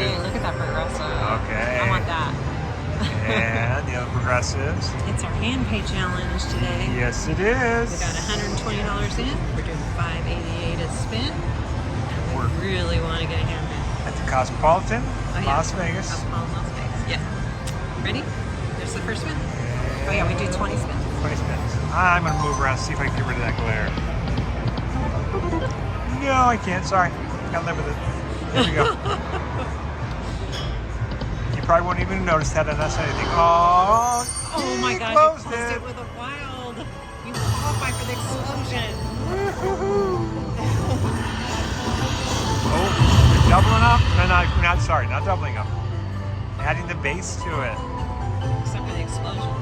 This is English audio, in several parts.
Hey, look at that progressive. Okay. I want that. And the other progressives. It's our Handpay challenge today. Yes, it is. We got $120 in. We're doing $5.88 a spin. And we really want to get a Handpay. At the Cosmopolitan, yeah. Las Vegas. Cosmopolitan, Las Vegas. Yeah. Ready? There's the first spin. Oh yeah, we do 20 spins. 20 spins. I'm going to move around, see if I can get rid of that glare. No, I can't. Sorry. Gotta live with it. There we go. You probably won't even notice that unless anything. Oh my God. Closed You closed it with a wild. You qualify for the explosion. Oh, you're doubling up? No, not sorry, not doubling up. Adding the base to it. Except for the explosion.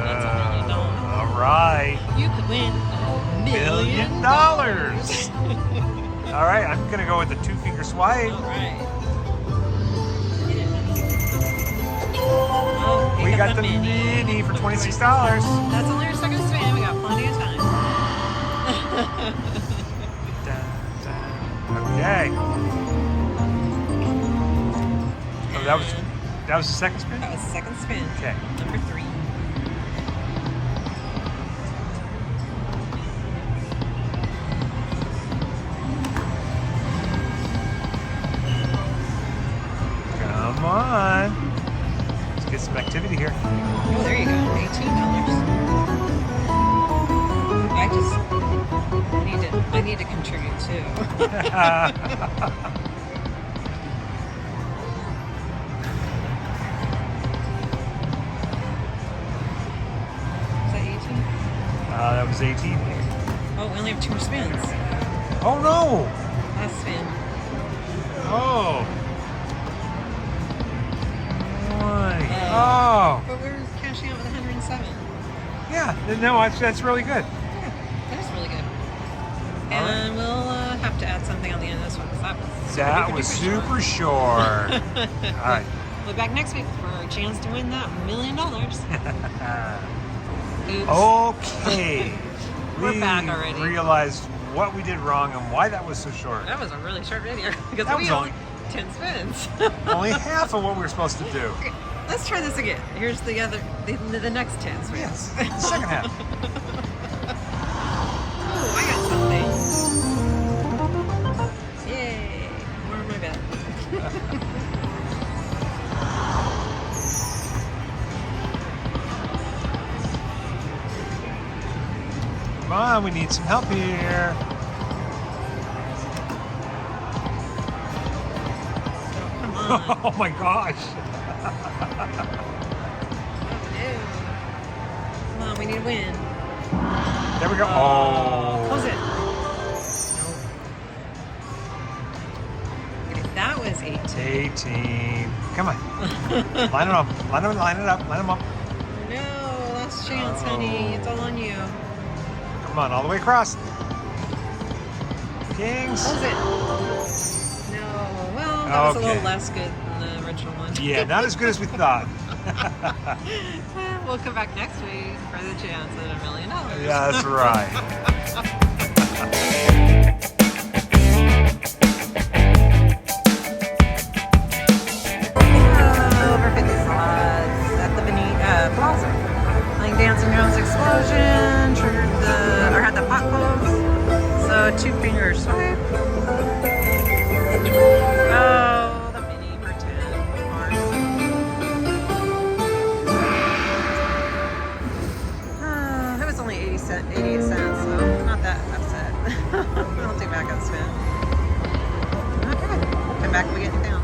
That's $1 million. All right. You could win $1 million. All right, I'm going to go with the 2-finger swipe. All right. We got the mini for $26. That's only our second spin. We got plenty of time. Okay. Oh, that was the second spin? That was the second spin. Okay. Number 3. Come on. Let's get some activity here. Oh, there you go. $18. I need to contribute too. Is that 18? That was 18. Oh, we only have 2 more spins. Oh no! Last spin. Oh. Oh. But we're cashing out with 107. Yeah, no, that's really good. Yeah, that is really good. And we'll have to add something on the end of this one. That was super short. All right. We'll be back next week for a chance to win that $1 million. Oops. Okay. We're back already. We realized what we did wrong and why that was so short. That was a really short video because That we was only 10 spins. Only half of what we were supposed to do. Okay, let's try this again. Here's the next 10 spins. Yes, the second half. Oh, I got something. Yay! More of my bet. Come on, we need some help here. Oh my gosh. Come on, we need to win. There we go. Oh. Close it. Nope. Okay, that was 18. 18. Come on. Line it up. Line it up. Line them up. No, last chance, honey. It's all on you. Come on, all the way across. Kings. Close it. No. Well, that was a little less good than the original one. Yeah, not as good as we thought. We'll come back next week for the chance at $1 million. Yeah, that's right. Over 50 slots at the Plaza. Playing Dancing Drums Explosion, had the pot close. So 2-finger swipe. Oh, the mini for 10, of course. It was only 88 cents, so not that upset. I'll take back that spin. Okay, come back if we get it down.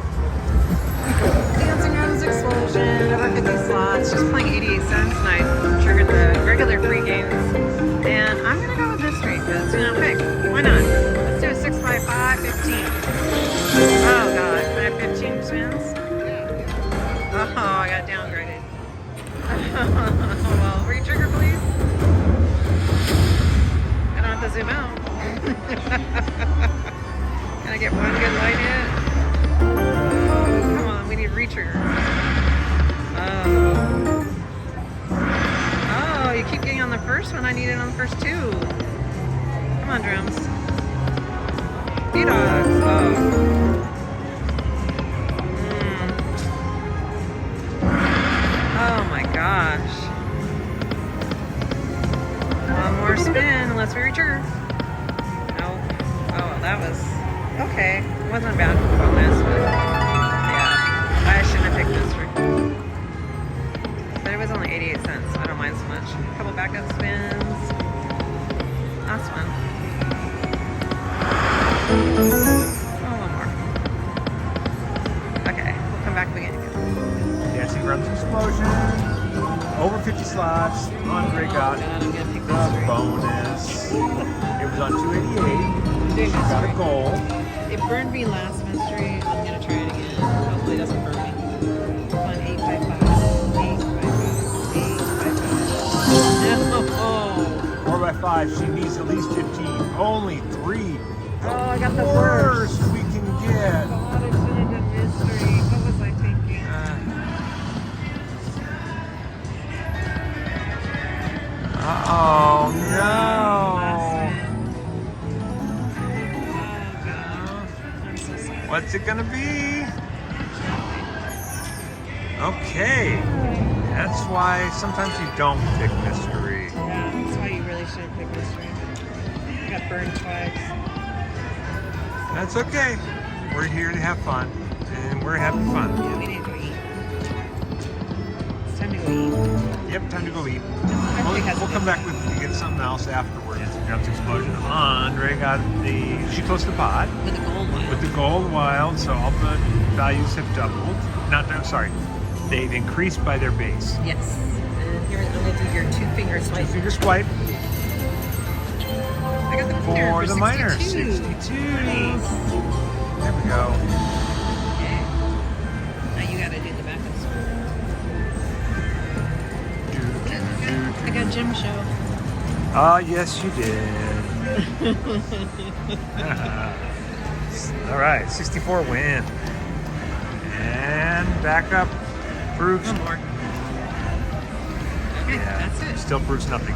Dancing Rose Explosion, over 50 slots, just playing 88 cents, and I triggered the regular free games. And I'm gonna go with this streak, because, pick. Why not? Let's do a 6 by 5, 15. Oh god, I have 15 spins? Oh, I got downgraded. Well, re-trigger please. I don't have to zoom out. Can I get one good light hit? Oh, come on, we need re-trigger. Oh, you keep getting on the first one, I need it on the first 2. Come on, drums. B-Dogs. Oh. unless we retrigger. No. Oh, that was okay. It wasn't a bad bonus, but yeah, I shouldn't have picked mystery. But it was only 88 cents. I don't mind so much. A couple backup spins. Last one. Oh, one more. Okay, we'll come back again. Dancing Drums Explosion. Over 50 slots. Andre got God, I'm gonna pick the mystery. bonus. It was on 288. Doing She got a mystery. goal. It burned me last mystery. I'm gonna try it again. Hopefully it doesn't burn me. Come on, 855. 855. 855. No. 4 by 5. She needs at least 15. Only 3. Oh, I got the Worst we can get. God, I should have done mystery. What was I thinking? Oh no. Oh, God. I'm so sorry. What's it gonna be? Okay. That's why sometimes you don't pick mystery. Yeah, that's why you really shouldn't pick mystery. I got burned twice. That's okay. We're here to have fun, and we're having fun. Yeah, we need to go eat. It's time to go eat. Yep, time to go eat. Everybody has We'll a come big back with to get something else afterwards. Drums Explosion. Andre got she closed the pot With the gold one. with the gold wild, so all the values have doubled. Sorry, they've increased by their base. Yes. And here, I'm going to do your two-finger swipe. Two-finger swipe I got the minor for the minor. 62. 62. Nice. There we go. Okay. Now you got to do the backup spin. I got Jim show. Ah, yes, you did. All right, 64 win. And back up, proves. One more. Okay, that's it. Still proves nothing.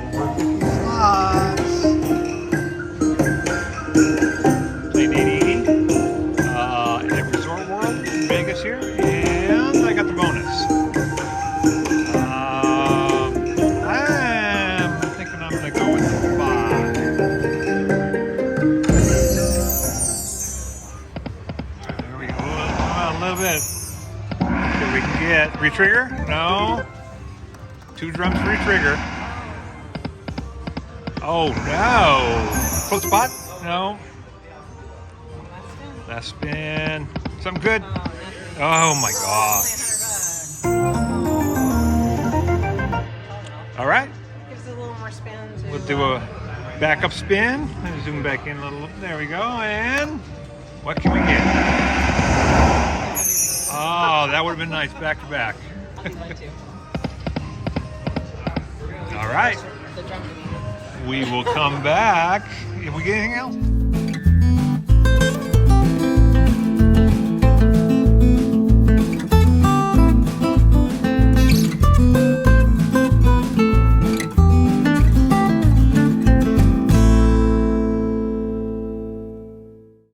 Over 50 slots. Played 880 at Resort World in Vegas here, and I got the bonus. I'm thinking I'm going to go with the 5. There we go. A little bit. See what we can get. Retrigger? No. 2 drums retrigger. Oh no. Close spot? No. Last spin. Something good? Oh my gosh. All right. Gives it a little more spin. We'll do a backup spin. Let's zoom back in a little. There we go. And what can we get? Oh, that would have been nice. Back to back. I'll be glad to. All right. The drum. We will come back if we get anything else.